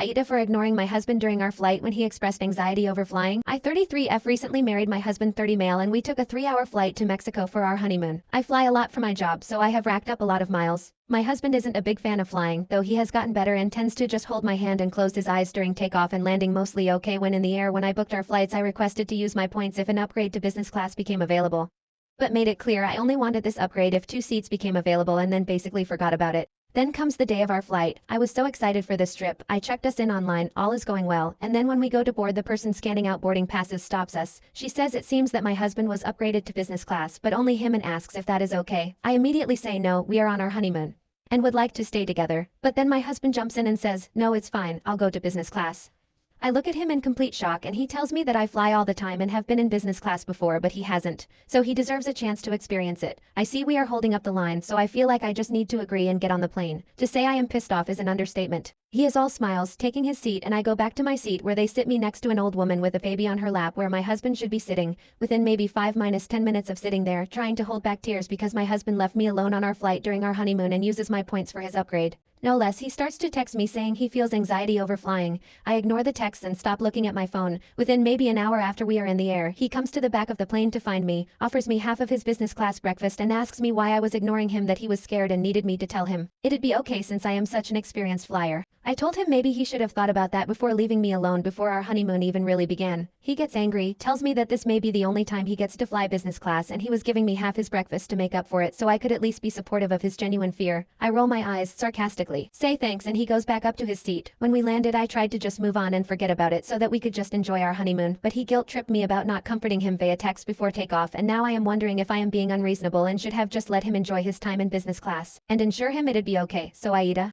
AITA for ignoring my husband during our flight when he expressed anxiety over flying. I 33F recently married my husband 30 male and we took a 3-hour flight to Mexico for our honeymoon. I fly a lot for my job, so I have racked up a lot of miles. My husband isn't a big fan of flying, though he has gotten better and tends to just hold my hand and close his eyes during takeoff and landing, mostly okay when in the air. When I booked our flights, I requested to use my points if an upgrade to business class became available, but made it clear I only wanted this upgrade if 2 seats became available, and then basically forgot about it. Then comes the day of our flight. I was so excited for this trip. I checked us in online, all is going well, and then when we go to board, the person scanning out boarding passes stops us. She says it seems that my husband was upgraded to business class, but only him, and asks if that is okay. I immediately say no, we are on our honeymoon and would like to stay together. But then my husband jumps in and says, no, it's fine, I'll go to business class. I look at him in complete shock and he tells me that I fly all the time and have been in business class before, but he hasn't, so he deserves a chance to experience it. I see we are holding up the line, so I feel like I just need to agree and get on the plane. To say I am pissed off is an understatement. He is all smiles, taking his seat, and I go back to my seat where they sit me next to an old woman with a baby on her lap where my husband should be sitting. Within maybe 5-10 minutes of sitting there, trying to hold back tears because my husband left me alone on our flight during our honeymoon and uses my points for his upgrade, no less, he starts to text me saying he feels anxiety over flying. I ignore the text and stop looking at my phone. Within maybe an hour after we are in the air, he comes to the back of the plane to find me, offers me half of his business class breakfast, and asks me why I was ignoring him, that he was scared and needed me to tell him it'd be okay since I am such an experienced flyer. I told him maybe he should have thought about that before leaving me alone before our honeymoon even really began. He gets angry, tells me that this may be the only time he gets to fly business class, and he was giving me half his breakfast to make up for it, so I could at least be supportive of his genuine fear. I roll my eyes sarcastically, say thanks, and he goes back up to his seat. When we landed, I tried to just move on and forget about it so that we could just enjoy our honeymoon, but he guilt-tripped me about not comforting him via text before takeoff, and now I am wondering if I am being unreasonable and should have just let him enjoy his time in business class and ensure him it'd be okay. So AITA.